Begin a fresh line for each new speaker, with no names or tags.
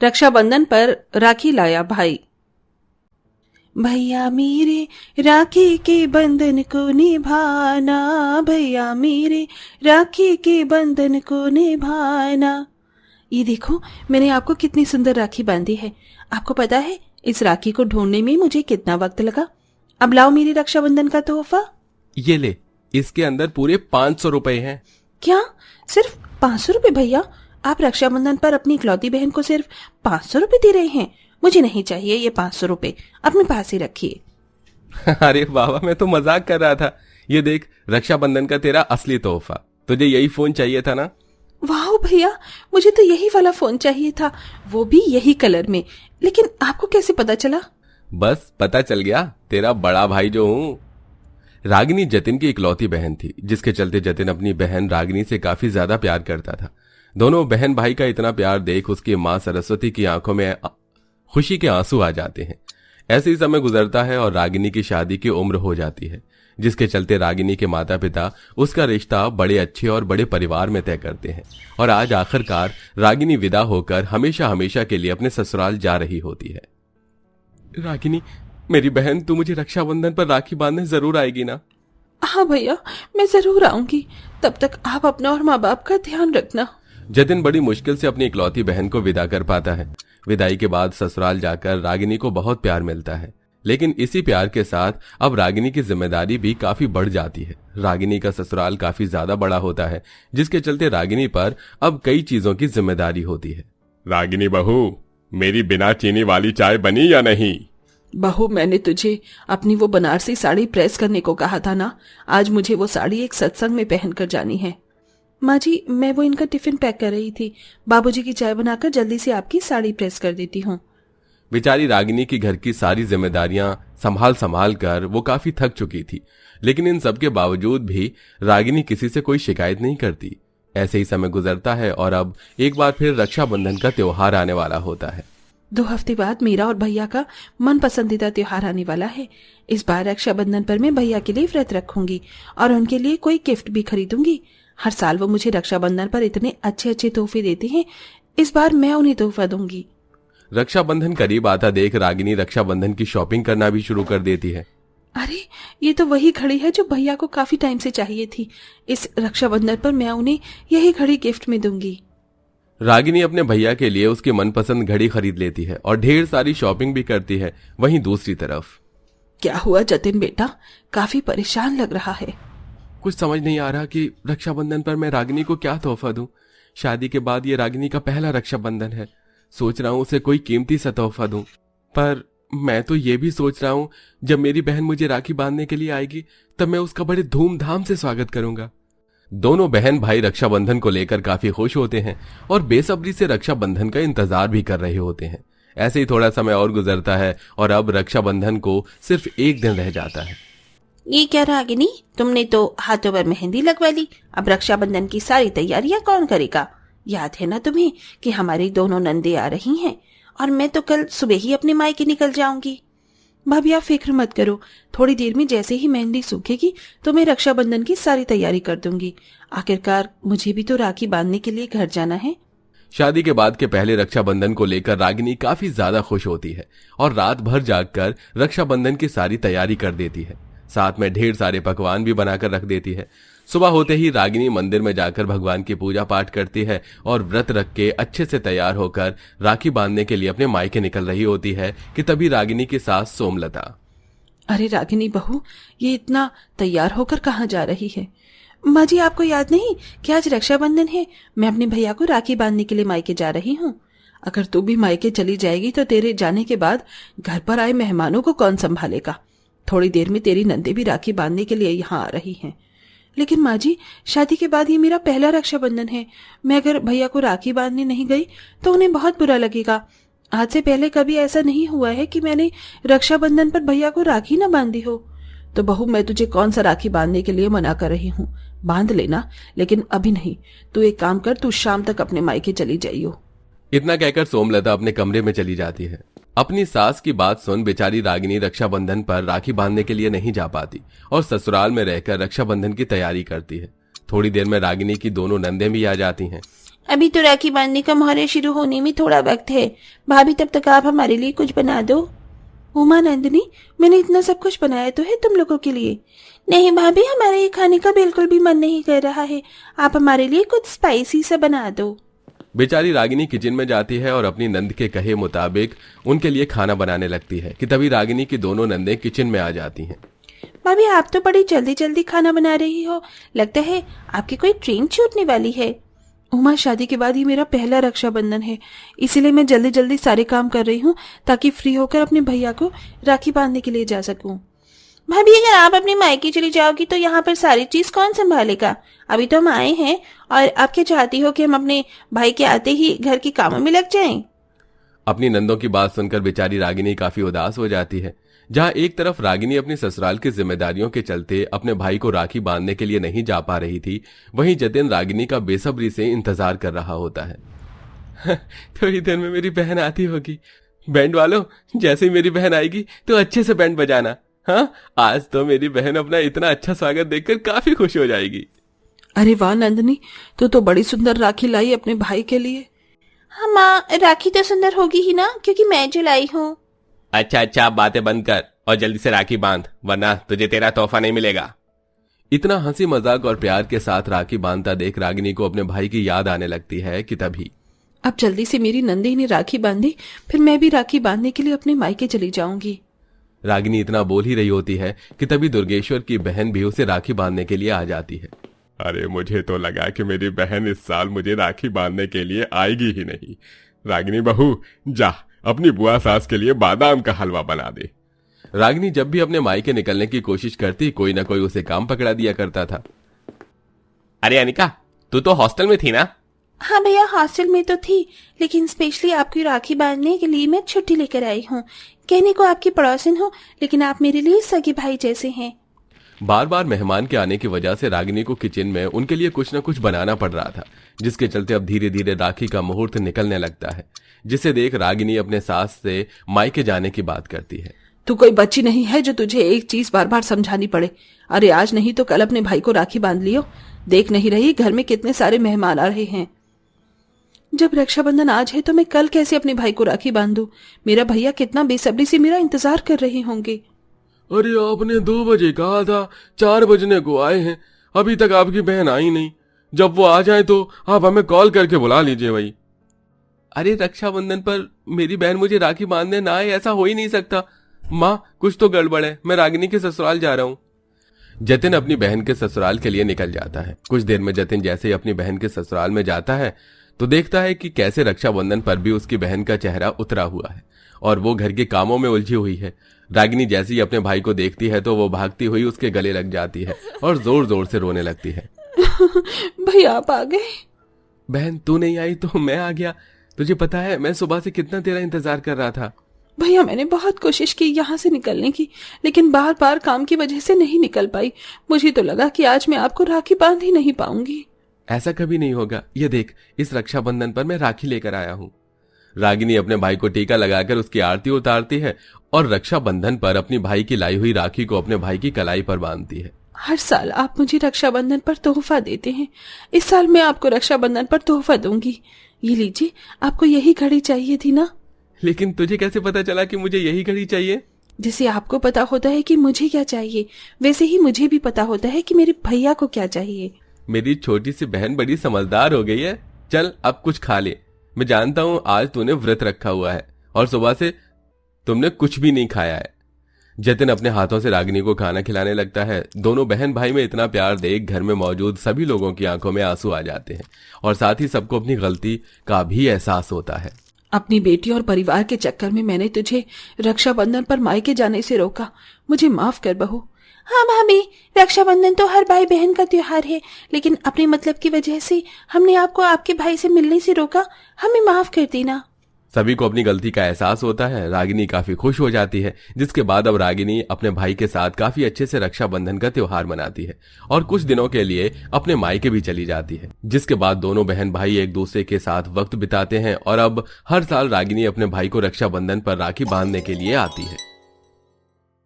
रक्षाबंधन पर राखी लाया भाई। भैया मेरे राखी के बंधन को निभाना, भैया मेरे राखी के बंधन को निभाना। ये देखो मैंने आपको कितनी सुंदर राखी बांधी है। आपको पता है इस राखी को ढूंढने में मुझे कितना वक्त लगा। अब लाओ मेरी रक्षाबंधन का तोहफा।
ये ले, इसके अंदर पूरे 500 रुपए हैं।
क्या सिर्फ 500 रुपए? भैया आप रक्षाबंधन पर अपनी इकलौती बहन को सिर्फ 500 रुपए दे रहे हैं। मुझे नहीं चाहिए ये 500 रुपए, अपने पास ही रखिए।
अरे बाबा, मैं तो मजाक कर रहा था। ये देख, रक्षाबंधन का तेरा असली तोहफा। तुझे यही फोन चाहिए था ना?
वाह भैया, मुझे तो यही वाला फोन चाहिए था, वो भी यही कलर में। लेकिन आपको कैसे पता चला?
बस पता चल गया, तेरा बड़ा भाई जो हूँ। रागिनी जतिन की इकलौती बहन थी, जिसके चलते जतिन अपनी बहन रागिनी से काफी ज्यादा प्यार करता था। दोनों बहन भाई का इतना प्यार देख उसकी माँ सरस्वती की आंखों में खुशी के आंसू आ जाते हैं। ऐसे ही समय गुजरता है और रागिनी की शादी की उम्र हो जाती है, जिसके चलते रागिनी के माता पिता उसका रिश्ता बड़े अच्छे और बड़े परिवार में तय करते हैं। और आज आखिरकार रागिनी विदा होकर हमेशा हमेशा के लिए अपने ससुराल जा रही होती है। रागिनी, मेरी बहन, तू मुझे रक्षाबंधन पर राखी बांधने जरूर आएगी ना?
हाँ भैया, मैं जरूर आऊंगी। तब तक आप अपना और माँ बाप का ध्यान रखना।
जतिन बड़ी मुश्किल से अपनी इकलौती बहन को विदा कर पाता है। विदाई के बाद ससुराल जाकर रागिनी को बहुत प्यार मिलता है, लेकिन इसी प्यार के साथ अब रागिनी की जिम्मेदारी भी काफी बढ़ जाती है। रागिनी का ससुराल काफी ज्यादा बड़ा होता है, जिसके चलते रागिनी पर अब कई चीजों की जिम्मेदारी होती है। रागिनी बहू, मेरी बिना चीनी वाली चाय बनी या नहीं?
बहू, मैंने तुझे अपनी वो बनारसी साड़ी प्रेस करने को कहा था ना। आज मुझे वो साड़ी एक सत्संग में पहनकर जानी है। माँ जी, मैं वो इनका टिफिन पैक कर रही थी। बाबूजी की चाय बनाकर जल्दी से आपकी साड़ी प्रेस कर देती हूँ।
बेचारी रागिनी की घर की सारी जिम्मेदारियां संभाल संभाल कर वो काफी थक चुकी थी, लेकिन इन सब के बावजूद भी रागिनी किसी से कोई शिकायत नहीं करती। ऐसे ही समय गुजरता है और अब एक बार फिर रक्षाबंधन का त्योहार आने वाला होता है।
2 हफ्ते बाद मेरा और भैया का मन पसंदीदा त्योहार आने वाला है। इस बार रक्षाबंधन पर मैं भैया के लिए व्रत रखूंगी और उनके लिए कोई गिफ्ट भी खरीदूंगी। हर साल वो मुझे रक्षाबंधन पर इतने अच्छे अच्छे तोहफे देते हैं, इस बार मैं उन्हें तोहफा दूंगी।
रक्षाबंधन करीब आता देख रागिनी रक्षाबंधन की शॉपिंग करना भी शुरू कर देती है।
अरे, ये तो वही घड़ी है जो भैया को काफी टाइम से चाहिए थी। इस रक्षाबंधन पर मैं उन्हें यही घड़ी गिफ्ट में दूंगी।
रागिनी अपने भैया के लिए उसकी मनपसंद घड़ी खरीद लेती है और ढेर सारी शॉपिंग भी करती है। वहीं दूसरी तरफ,
क्या हुआ जतिन बेटा, काफी परेशान लग रहा है।
कुछ समझ नहीं आ रहा कि रक्षाबंधन पर मैं रागिनी को क्या तोहफा दूं। शादी के बाद ये रागिनी का पहला रक्षाबंधन है। सोच रहा हूं उसे कोई कीमती सा तोहफा दूं, पर मैं तो ये भी सोच रहा हूं जब मेरी बहन मुझे राखी बांधने के लिए आएगी तब मैं उसका बड़े धूमधाम से स्वागत करूंगा। दोनों बहन भाई रक्षाबंधन को लेकर काफी खुश होते हैं और बेसब्री से रक्षाबंधन का इंतजार भी कर रहे होते हैं। ऐसे ही थोड़ा समय और गुजरता है और अब रक्षाबंधन को सिर्फ एक दिन रह जाता है।
ये क्या रागिनी, तुमने तो हाथों पर मेहंदी लगवा ली। अब रक्षाबंधन की सारी तैयारियां कौन करेगा? याद है ना तुम्हें कि हमारी दोनों नंदे आ रही हैं और मैं तो कल सुबह ही अपने मायके निकल जाऊंगी। भाभी आप फिक्र मत करो, थोड़ी देर में जैसे ही मेहंदी सूखेगी तो मैं रक्षाबंधन की सारी तैयारी कर दूंगी। आखिरकार मुझे भी तो राखी बांधने के लिए घर जाना है।
शादी के बाद के पहले रक्षाबंधन को लेकर रागिनी काफी ज्यादा खुश होती है और रात भर जागकर रक्षाबंधन की सारी तैयारी कर देती है। साथ में ढेर सारे पकवान भी बनाकर रख देती है। सुबह होते ही रागिनी मंदिर में जाकर भगवान की पूजा पाठ करती है और व्रत रख के अच्छे से तैयार होकर राखी बांधने के लिए अपने मायके निकल रही होती है कि तभी रागिनी की सास सोमलता,
अरे रागिनी बहू, ये इतना तैयार होकर कहाँ जा रही है? माँ जी, आपको याद नहीं कि आज रक्षाबंधन है? मैं अपने भैया को राखी बांधने के लिए मायके जा रही हूँ। अगर तू भी मायके चली जाएगी तो तेरे जाने के बाद घर पर आए मेहमानों को कौन संभालेगा? थोड़ी देर में तेरी नंदे भी राखी बांधने के लिए यहाँ आ रही हैं। लेकिन माँ जी, शादी के बाद ये मेरा पहला रक्षाबंधन है। मैं अगर भैया को राखी बांधने नहीं गई तो उन्हें बहुत बुरा लगेगा। आज से पहले कभी ऐसा नहीं हुआ है कि मैंने रक्षाबंधन पर भैया को राखी न बांधी हो। तो बहू, मैं तुझे कौन सा राखी बांधने के लिए मना कर रही हूँ? बांध लेना, लेकिन अभी नहीं। तू एक काम कर, तू शाम तक अपने मायके चली जाइयो।
इतना कहकर सोमलता अपने कमरे में चली जाती है। अपनी सास की बात सुन बेचारी रागिनी रक्षाबंधन पर राखी बांधने के लिए नहीं जा पाती और ससुराल में रहकर रक्षाबंधन की तैयारी करती है। थोड़ी देर में रागिनी की दोनों नंदें भी आ जाती हैं।
अभी तो राखी बांधने का मुहूर्त शुरू होने में थोड़ा वक्त है। भाभी, तब तक आप हमारे लिए कुछ बना दो। उमा नंदिनी, मैंने इतना सब कुछ बनाया तो है तुम लोगों के लिए। नहीं भाभी, हमारे ये खाने का बिल्कुल भी मन नहीं कर रहा है। आप हमारे लिए कुछ स्पाइसी सा बना दो।
बेचारी रागिनी किचन में जाती है और अपनी नंद के कहे मुताबिक उनके लिए खाना बनाने लगती है कि तभी रागिनी की दोनों नंदें किचन में आ जाती हैं।
भाभी, आप तो बड़ी जल्दी जल्दी खाना बना रही हो। लगता है आपकी कोई ट्रेन छूटने वाली है। उमा, शादी के बाद ही मेरा पहला रक्षाबंधन है, इसीलिए मैं जल्दी जल्दी सारे काम कर रही हूँ ताकि फ्री होकर अपने भैया को राखी बांधने के लिए जा सकूं। भाभी, अगर आप अपने मायके चली जाओगी तो यहाँ पर सारी चीज कौन संभालेगा? अभी तो हम आए हैं और आप क्या चाहती हो कि हम अपने भाई के आते ही घर के कामों में लग जाएं?
अपनी नंदों की बात सुनकर बेचारी रागिनी काफी उदास हो जाती है। जहां एक तरफ रागिनी अपनी ससुराल की जिम्मेदारियों के चलते अपने भाई को राखी बांधने के लिए नहीं जा पा रही थी, वहीं जतिन रागिनी का बेसब्री से इंतजार कर रहा होता है। थोड़ी देर में मेरी बहन आती होगी। बैंड वालों, जैसे ही मेरी बहन आएगी तो अच्छे से बैंड बजाना। हाँ, आज तो मेरी बहन अपना इतना अच्छा स्वागत देखकर काफी खुश हो जाएगी।
अरे वाह नंदनी, तो बड़ी सुंदर राखी लाई अपने भाई के लिए। हाँ माँ, राखी तो सुंदर होगी ही ना, क्योंकि मैं जो लाई हूँ।
अच्छा, बातें बंद कर और जल्दी से राखी बांध, वरना तुझे तेरा तोहफा नहीं मिलेगा। इतना हंसी मजाक और प्यार के साथ राखी बांधता देख रागिनी को अपने भाई की याद आने लगती है कि तभी
अब जल्दी से मेरी नंदी ने राखी बांधी, फिर मैं भी राखी बांधने के लिए अपने मायके चली जाऊंगी।
रागिनी इतना बोल ही रही होती है कि तभी दुर्गेश्वर की बहन भी उसे राखी बांधने के लिए आ जाती है।
अरे, मुझे तो लगा कि मेरी बहन इस साल मुझे राखी बांधने के लिए आएगी ही नहीं। रागिनी बहू, जा अपनी बुआ सास के लिए बादाम का हलवा बना दे।
रागिनी जब भी अपने मायके निकलने की कोशिश करती, कोई ना कोई उसे काम पकड़ा दिया करता था। अरे अनिका, तू तो हॉस्टल में थी ना?
हाँ भैया, हॉस्टल में तो थी, लेकिन स्पेशली आपकी राखी बांधने के लिए मैं छुट्टी लेकर आई हूँ। कहने को आपकी पड़ोसन हो, लेकिन आप मेरे लिए सगे भाई जैसे हैं।
बार बार मेहमान के आने की वजह से रागिनी को किचन में उनके लिए कुछ न कुछ बनाना पड़ रहा था, जिसके चलते अब धीरे धीरे राखी का मुहूर्त निकलने लगता है, जिसे देख रागिनी अपने सास से मायके जाने की बात करती है।
तू कोई बच्ची नहीं है जो तुझे एक चीज बार बार समझानी पड़े। अरे आज नहीं तो कल अपने भाई को राखी बांध लियो। देख नहीं रही घर में कितने सारे मेहमान आ रहे हैं। जब रक्षाबंधन आज है तो मैं कल कैसे अपने भाई को राखी बांधूं? मेरा भैया कितना बेसब्री से मेरा इंतजार कर रहे होंगे।
अरे आपने 2 बजे कहा था, 4 बजने को आए हैं, अभी तक आपकी बहन आई नहीं। जब वो आ जाए तो आप हमें कॉल करके बुला लीजिए भाई। अरे रक्षाबंधन पर मेरी बहन मुझे राखी बांधने ना आए, ऐसा हो ही नहीं सकता। माँ, कुछ तो गड़बड़ है, मैं रागिनी के ससुराल जा रहा हूँ। जतिन अपनी बहन के ससुराल के लिए निकल जाता है। कुछ देर में जतिन जैसे ही अपनी बहन के ससुराल में जाता है तो देखता है कि कैसे रक्षाबंधन पर भी उसकी बहन का चेहरा उतरा हुआ है और वो घर के कामों में उलझी हुई है। रागिनी जैसे ही अपने भाई को देखती है तो वो भागती हुई उसके गले लग जाती है और जोर जोर से रोने लगती है।
भैया आप आ गए?
बहन, तू नहीं आई तो मैं आ गया। तुझे पता है मैं सुबह से कितना तेरा इंतजार कर रहा था।
भैया, मैंने बहुत कोशिश की यहाँ से निकलने की, लेकिन बार बार काम की वजह से नहीं निकल पाई। मुझे तो लगा कि आज मैं आपको राखी बांध ही नहीं पाऊंगी।
ऐसा कभी नहीं होगा। ये देख, इस रक्षाबंधन पर मैं राखी लेकर आया हूँ। रागिनी अपने भाई को टीका लगाकर उसकी आरती उतारती है और रक्षाबंधन पर अपनी भाई की लाई हुई राखी को अपने भाई की कलाई पर बांधती है।
हर साल आप मुझे रक्षाबंधन पर तोहफा देते हैं, इस साल मैं आपको रक्षाबंधन पर तोहफा दूंगी। ये लीजिए, आपको यही घड़ी चाहिए थी ना?
लेकिन तुझे कैसे पता चला कि मुझे यही घड़ी चाहिए?
जैसे आपको पता होता है कि मुझे क्या चाहिए, वैसे ही मुझे भी पता होता है कि मेरे भैया को क्या चाहिए।
मेरी छोटी सी बहन बड़ी समझदार हो गई है। चल अब कुछ खा ले। मैं जानता हूँ आज तूने व्रत रखा हुआ है और सुबह से तुमने कुछ भी नहीं खाया है। जतिन अपने हाथों से रागिनी को खाना खिलाने लगता है। दोनों बहन भाई में इतना प्यार देख घर में मौजूद सभी लोगों की आंखों में आंसू आ जाते हैं और साथ ही सबको अपनी गलती का भी एहसास होता है।
अपनी बेटी और परिवार के चक्कर में मैंने तुझे रक्षाबंधन पर मायके जाने से रोका। मुझे माफ कर बहू। हाँ भाभी, रक्षाबंधन तो हर भाई बहन का त्योहार है, लेकिन अपने मतलब की वजह से हमने आपको आपके भाई से मिलने से रोका। हमें माफ कर देना।
सभी को अपनी गलती का एहसास होता है। रागिनी काफी खुश हो जाती है, जिसके बाद अब रागिनी अपने भाई के साथ काफी अच्छे से रक्षाबंधन का त्योहार मनाती है और कुछ दिनों के लिए अपने मायके भी चली जाती है, जिसके बाद दोनों बहन भाई एक दूसरे के साथ वक्त बिताते हैं और अब हर साल रागिनी अपने भाई को रक्षाबंधन पर राखी बांधने के लिए आती है।